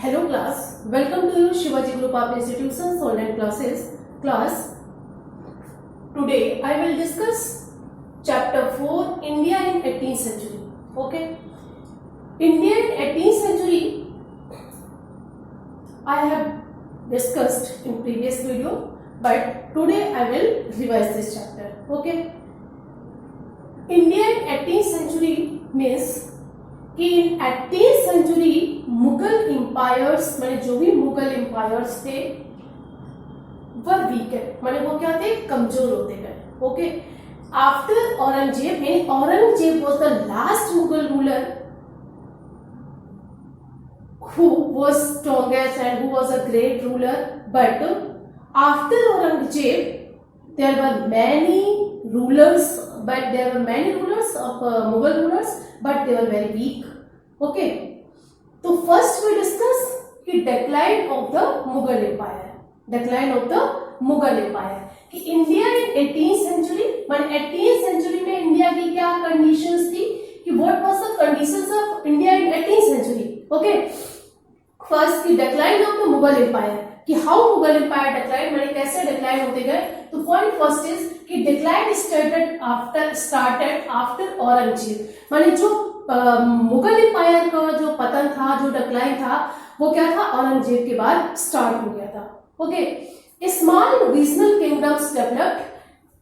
Hello class, welcome to Shivaji Group of Institutions online classes. Class, today I will discuss chapter 4 India in 18th century. Okay, India in 18th century I have discussed in previous video, but today I will revise this chapter. Okay, India in 18th century means कि इन 18th century Mughal empires माने जो भी Mughal empires थे वह week है, माने वो क्या थे, कमजोर होते गए. Okay, after Aurangzeb, Aurangzeb was the last Mughal ruler who was strongest and who was a great ruler, but after Aurangzeb there were many rulers of Mughal rulers, but they were very weak. Okay, so first we discuss the decline of the Mughal Empire. कि India in 18th century, माने 18th century में India की क्या conditions थी, कि what was the conditions of India in 18th century. Okay, first की decline of the Mughal empire, कि how Mughal empire decline, माने कैसे डिक्लाइन होते गए. तो पॉइंट फर्स्ट इज कि डिक्लाइन स्टार्टेड आफ्टर औरंगजेब, माने जो मुगल एम्पायर का जो पतन था, जो डिक्लाइन था, वो क्या था, औरंगजेब के बाद स्टार्ट हो गया था. Okay, small regional kingdoms developed.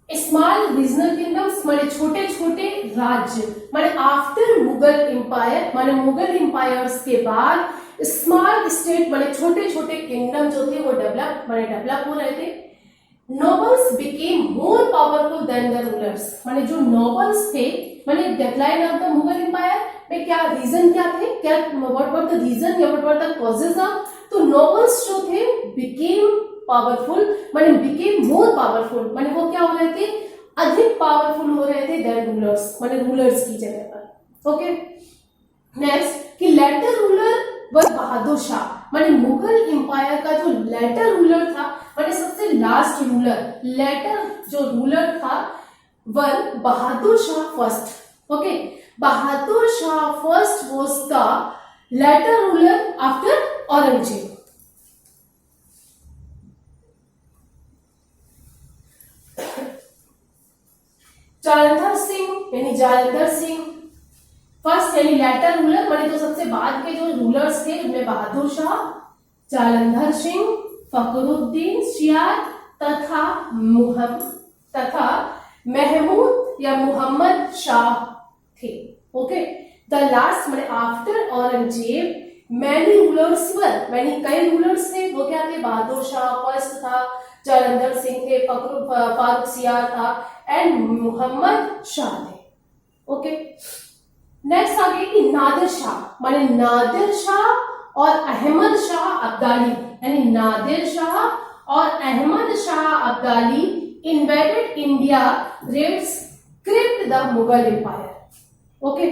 Small regional kingdoms माने छोटे छोटे राज्य, माने आफ्टर मुगल एम्पायर, माने मुगल एम्पायर्स के बाद स्मॉल स्टेट माने छोटे छोटे किंगडम जो थे वो डेवलप हो रहे थे. Nobles became more powerful than the rulers, माने जो नोबल्स थे, माने decline of the Mughal empire में क्या रीजन क्या थे, क्या व्हाट वर द रीजन या what were the causes of. तो नोबल्स जो थे बिकेम पावरफुल, माने बिकेम मोर पावरफुल, माने वो क्या हो रहे थे, अधिक पावरफुल हो रहे थे देन रूलर्स, माने रूलर्स की जगह पर. ओके, नेक्स्ट कि लेटर रूलर वर बहादुर शाह, माने मुगल एम्पायर का जो लेटर रूलर था, माने सबसे लास्ट रूलर, लेटर जो रूलर था were Bahadur Shah first. Okay, Bahadur Shah first was the later ruler after Aurangzeb. Jalandhar Singh first यानी लेटर रूलर, माने जो सबसे बाद के जो रूलर्स थे उनमें बहादुर शाह, जालंधर सिंह, फखरुद्दीन सियार तथा महमूद या मोहम्मद शाह थे. ओके, द लास्ट माने after Aurangzeb many rulers were, कई रूलर्स थे, वो क्या थे, बहादुर शाह फर्स्ट था, जालंधर सिंह थे, फारूक सियार था एंड मोहम्मद शाह थे. ओके, नेक्स्ट आगे कि नादिर शाह, माने नादिर शाह और अहमद शाह अब्दाली, यानी नादिर शाह और Ahmad Shah Abdali invaded India, raids crippled the Mughal empire. Okay,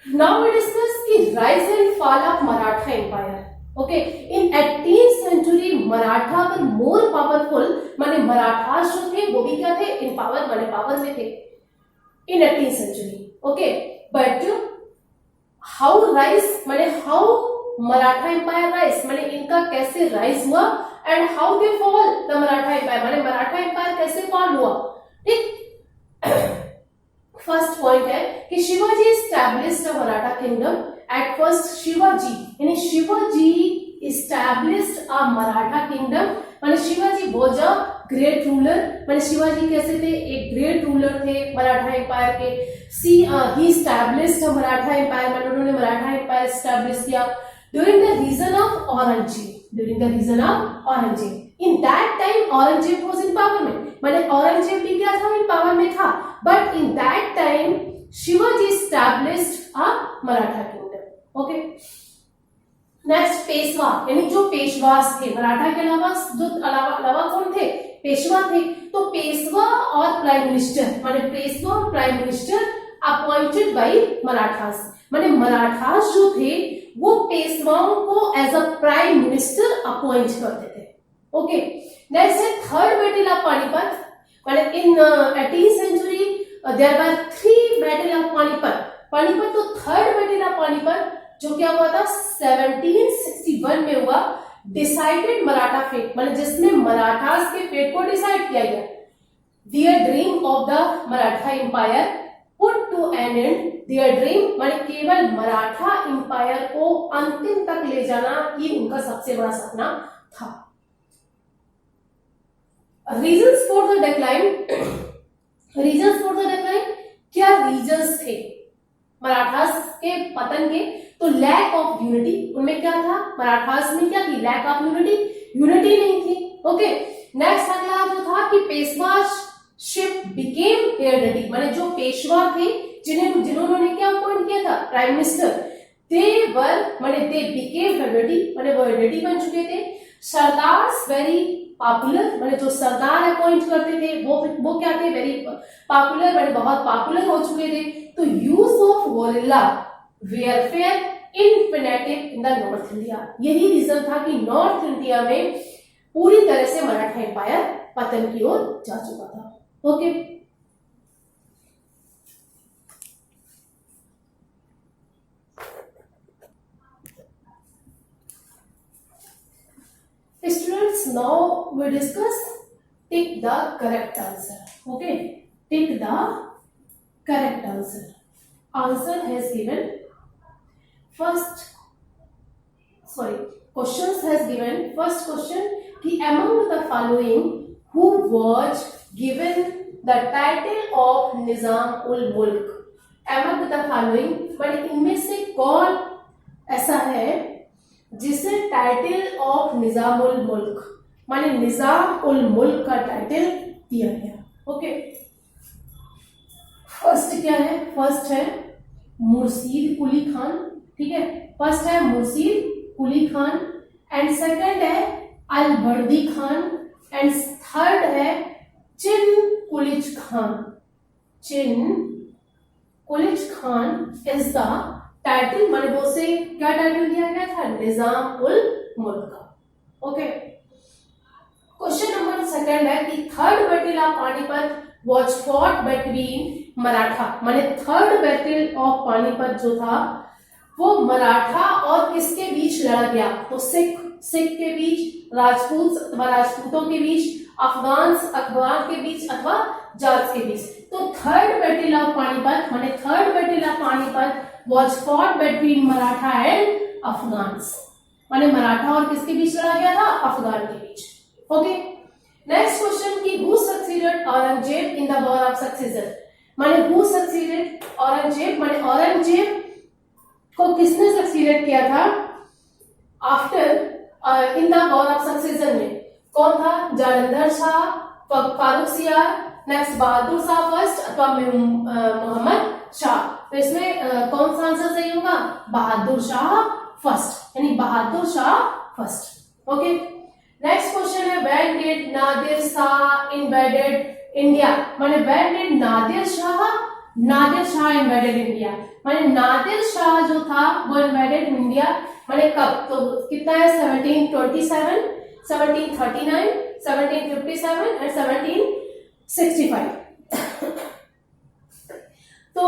now we discuss कि rise and fall of Maratha empire. Okay, in 18th century Maratha were more powerful, माने मराठास जो थे वो भी क्या थे, इन पावर, माने पावर में थे in 18th century. Okay, but how rise, माने हाउ मराठा एम्पायर राइज, माने इनका कैसे राइज हुआ, and how they fall the Maratha empire, माने मराठा एम्पायर कैसे फॉल हुआ. ठीक, फर्स्ट पॉइंट है कि Shivaji established a Maratha kingdom. At first Shivaji, यानी Shivaji established a Maratha kingdom, माने Shivaji was a great ruler, माने शिवाजी कैसे थे, एक ग्रेट रूलर थे मराठा एम्पायर के. He established a Maratha empire, माने उन्होंने मराठा एम्पायर एस्टैब्लिश किया during the reason of Aurangzeb. In that time Aurangzeb was in power में, माने औरंगजेब भी क्या था, इन पावर में था, but in that time Shivaji established a Maratha kingdom. Okay, next Peshwa, यानी जो पेशवास थे मराठा के अलावा, जो अलावा कौन थे, पेशवा थे. तो पेशवा और प्राइम मिनिस्टर, माने पेशवा और prime minister appointed by Marathas, माने मराठास जो थे वो पेशवाओं को as a prime minister appoint करते थे. ओके, नेक्स्ट है थर्ड बैटल ऑफ पानीपत, माने in 18th century there were 3 battle of Panipat. तो थर्ड बैटल ऑफ पानीपत जो क्या हुआ था 1761 में हुआ, डिसाइडेड मराठा फेट, मतलब जिसमें मराठास के फेट को डिसाइड किया गया। Their dream of the Maratha Empire put to an end. Their dream माने केवल मराठा एम्पायर को अंतिम तक ले जाना ये उनका सबसे बड़ा सपना था। Reasons for the decline, reasons for the decline, क्या रीजंस थे मराठास के पतन के? तो लैक ऑफ यूनिटी, उनमें क्या था, मराठास में क्या थी, लैक ऑफ यूनिटी, यूनिटी नहीं थी। ओके, नेक्स्ट अगला जो था कि पेशवा शिप बिकेम हेरेडिटी, माने जो पेशवा थे जिन्होंने क्या अपॉइंट किया था प्राइम मिनिस्टर, दे वर माने दे बिकेम हेरेडिटी, माने वो हेरेडिटी बन चुके थे। सरदार्स वेरी पॉपुलर, माने जो सरदार अपॉइंट करते थे वो क्या थे, वेरी पॉपुलर, माने बहुत पॉपुलर हो चुके थे। तो use of guerrilla warfare infinitive in the north India, यही रीजन था कि नॉर्थ इंडिया में पूरी तरह से मराठा एम्पायर पतन की ओर जा चुका था। Okay, students, now we discuss take the correct answer. Okay, take the correct answer. Answer has given questions has given first question कि among the following who was given the title of Nizam ul Mulk, among the following माने इनमें से कौन ऐसा है जिसे title of निजाम उल मुल्क माने निजाम उल मुल्क का टाइटल दिया गया। ओके, फर्स्ट क्या है, फर्स्ट है मुर्शीद कुली खान, ठीक है, फर्स्ट है मुर्शीद कुली खान, एंड सेकंड है अलबर्दी खान, एंड थर्ड है चिन Kulich Khan. Chin Kulich Khan is the title, माने वो से क्या टाइटल दिया गया था, निजाम उल मुल्क का। ओके, क्वेश्चन नंबर सेकंड है कि third battle of Panipat was fought between Maratha, माने थर्ड बैटल ऑफ पानीपत जो था वो मराठा और किसके बीच लड़ा गया, तो सिख के बीच, राजपूतों के बीच, अफगान के बीच अथवा जाट के बीच। तो थर्ड बैटल ऑफ पानीपत माने third battle of Panipat was fought between Maratha and Afghans, माने मराठा और किसके बीच लड़ा गया था, अफगान के बीच। ओके, नेक्स्ट क्वेश्चन कि who succeeded Aurangzeb in the war of succession, माने who succeeded औरंगजेब, माने औरंगजेब को किसने सक्सीडेड किया था after in the war of succession में, कौन था, जालंधर शाह, फारूक सियार, नेक्स्ट बहादुर शाह फर्स्ट अथवा मोहम्मद शाह। तो इसमें कौन सा आंसर सही होगा, बहादुर शाह फर्स्ट, यानी Bahadur Shah first. Okay, next question है when did Nadir Shah invaded India, माने when did Nadir Shah invaded India, माने नादिर शाह जो था वो इन्वेडेड इंडिया माने कब, तो कितना है 1727, 1739, 1757 एंड 1765। तो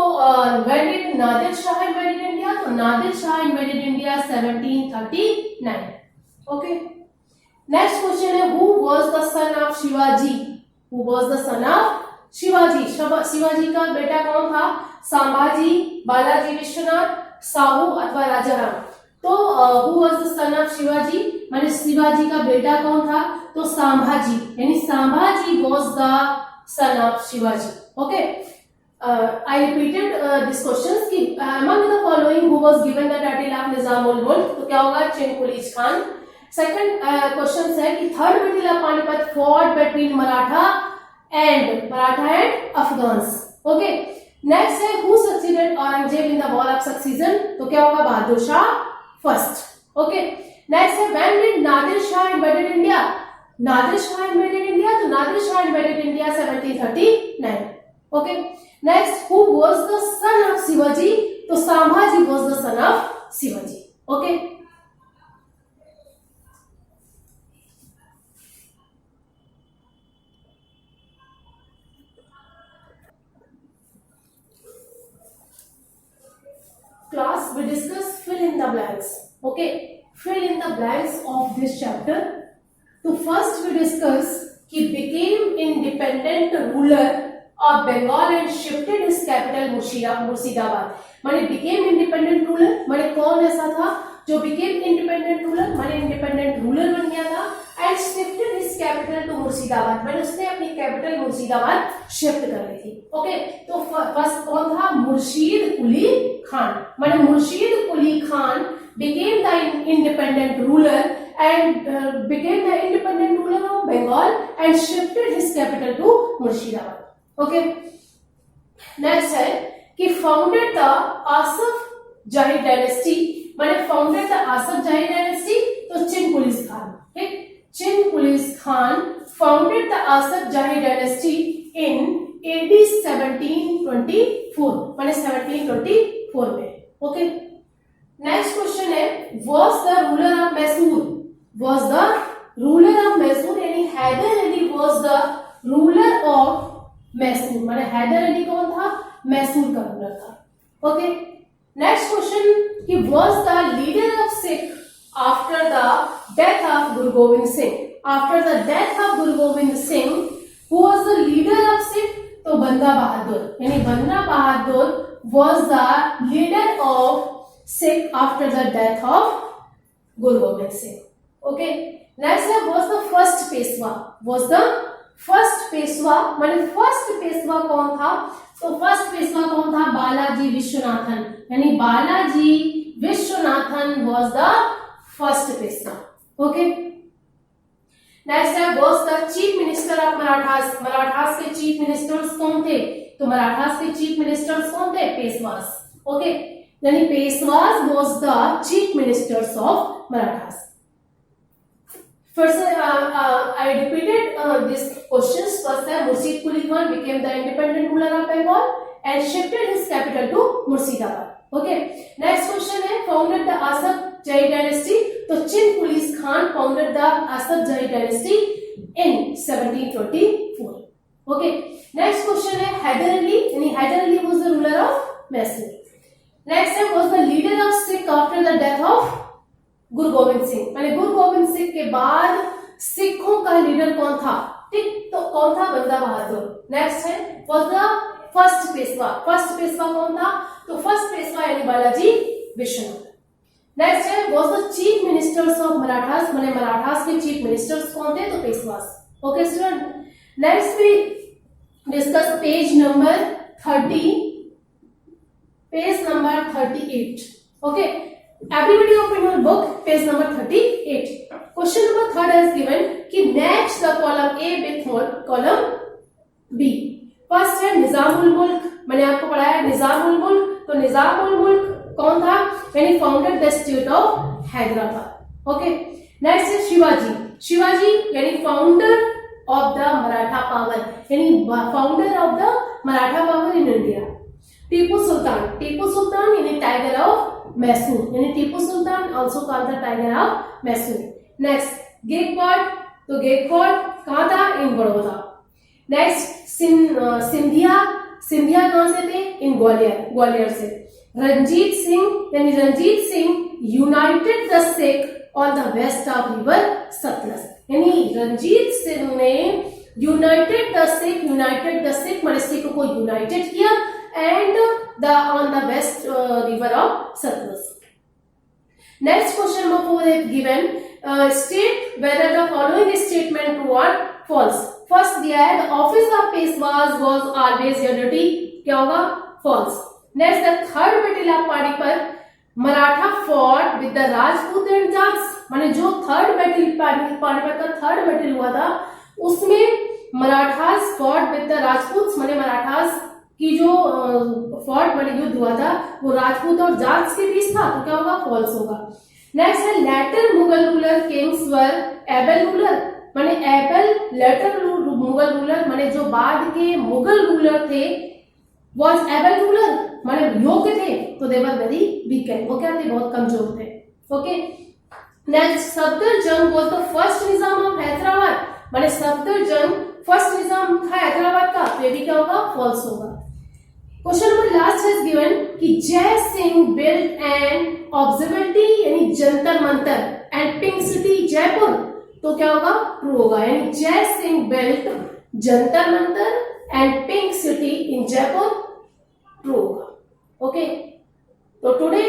when did Nadir Shah invaded India, तो Nadir Shah invaded India 1739। Okay, next question है who was the son of Shivaji, who was the son of Shivaji, Shivaji का बेटा कौन था, संभाजी, बालाजी विश्वनाथ, साहू अथवा राजाराम। तो who was the son of Shivaji माने शिवाजी का बेटा कौन था, तो संभाजी, यानी Sambhaji was the son of Shivaji. Okay, I repeated this questions कि among the following who was given the title of Nizam ul Mulk, तो क्या होगा, चिन कुलीज खान। सेकंड क्वेश्चन है कि third battle of Panipat fought between Maratha and Afghans. Okay, next है who succeeded Aurangzeb in the war of succession, तो क्या होगा, Bahadur Shah first. Okay, next है when did Nadir Shah invaded India, Nadir Shah invaded India, तो Nadir Shah invaded India 1739। Okay, next who was the son of Shivaji, तो Sambhaji was the son of Shivaji. Okay, class we discuss fill in the the blanks. Okay, fill in the blanks of this chapter. तो first we discuss कि became independent ruler of Bengal and shifted his capital Murshidabad. माने became independent ruler माने कौन ऐसा था जो became independent ruler माने independent ruler बन गया था and shifted his capital to Murshidabad माने उसने अपनी कैपिटल मुर्शिदाबाद शिफ्ट कर ली थी. ओके, तो फर्स्ट कौन था? मुर्शीद कुली खान. माने Murshid Quli Khan became the independent ruler and became the independent ruler of Bengal and shifted his capital to Murshidabad. Okay, next है कि founded the Asaf Jahi dynasty. माने founded the Asaf Jahi dynasty तो चिन खान. ठीक, चिन Khan founded the Asaf Jahi dynasty in AD 1724. माने 1724 में. Okay. Next question है was the ruler of Mysore. Was the ruler of Mysore यानी Haider Ali was the ruler of Mysore. माने हैदर अली कौन था? मैसूर का रूलर था. ओके, नेक्स्ट क्वेश्चन कि was the leader of Sikh after the death of Guru Gobind Singh. After the death of Guru Gobind Singh, who was the leader of Sikh? तो बंदा बहादुर यानी बंदा बहादुर was the leader of Sikh after the death of Guru Gobind Singh. Okay, next was the first Peshwa. Was the first Peshwa माने first Peshwa कौन था? तो first Peshwa कौन था? बालाजी विश्वनाथन यानी Balaji Viswanathan was the first Peshwa. Okay, next was the chief minister of Marathas. Marathas के chief ministers कौन थे? तो मराठास के chief ministers कौन थे? पेशवास. Okay, यानी Peshwas was the chief ministers of Marathas. First, I repeated these questions. First, Murshid Quli Khan became the independent ruler of Bengal and shifted his capital to Murshidabad. Okay. Next question है founded the Asaf Jahi dynasty. तो चिन Quli Khan founded the Asaf Jahi dynasty in 1724. Okay. Next question है हैदर अली यानी Haider Ali was the ruler of Mysore. Next step was the leader of Sikh after the death of गुरु गोविंद सिंह. माने गुरु गोविंद सिंह के बाद सिखों का leader कौन था? ठीक, तो कौन था? बंदा बहादुर. नेक्स्ट है was the first Peshwa. First Peshwa कौन था? तो फर्स्ट पेशवा यानी बालाजी विश्वनाथ. नेक्स्ट है was the chief ministers of Marathas. माने मराठास के चीफ मिनिस्टर्स कौन थे? तो Peshwas. Okay student, next we discuss page number 30. Page number 38. Okay, everybody open your book. Page number 38. Question number 3 is given कि match the column A with column B. First है निजामुल मुल्क. मैंने आपको पढ़ाया निजामुल मुल्क. तो निजामुल मुल्क कौन था? यानी founded the state of Hyderabad. Okay, next है शिवाजी. शिवाजी यानी founder of the Maratha power यानी founder of the Maratha power in India. Tipu Sultan. Tipu Sultan यानी टाइगर ऑफ मैसूर यानी Tipu Sultan also called the tiger of Mysore. Next Gaekwad. तो गेकवाड कहां था? इन बड़ौदा. नेक्स्ट सिंधिया. सिंधिया कहां से थे? इन ग्वालियर. ग्वालियर से. रंजीत सिंह यानी Ranjit Singh united the Sikh on the west of river Sutlej यानी रंजीत सिंह ने यूनाइटेड द सिख माने सिख को यूनाइटेड किया and on the west river of Satluj. Next question number 4 is given. State whether the following statement true or false. First दिया है the office of Peshwas was always your duty. क्या होगा? False. Next the third battle of Panipat Maratha fought with the Rajput and Jats. माने जो third battle Panipat का third battle हुआ था उसमें Marathas fought with the Rajputs माने मराठास कि जो फॉर्ट बड़े युद्ध हुआ था वो राजपूत और जाट्स के बीच था. तो क्या होगा? फॉल्स होगा. नेक्स्ट है later Mughal ruler kings were able ruler माने एबल लेटर मुगल रूलर माने जो बाद के मुगल रूलर थे वाज एबल रूलर माने योग्य थे. तो दे वर वेरी वीक. वो क्या थे? बहुत कमजोर थे. Okay, next Safdarjung was the first Nizam of Hyderabad माने सफदरजंग फर्स्ट निजाम था हैदराबाद का. तो ये भी क्या होगा? फॉल्स होगा. Question number last has given कि Jai Singh built an observatory यानी Jantar Mantar and pink city Jaipur, तो क्या होगा? ट्रू होगा। यानी Jai Singh built Jantar Mantar and pink city in Jaipur, true होगा। Okay, so today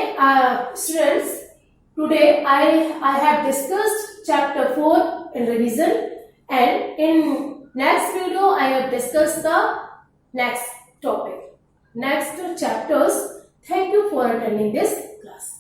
students, today I have discussed chapter 4 in revision, and in next video I have discussed the next topic, next chapters. Thank you for attending this class.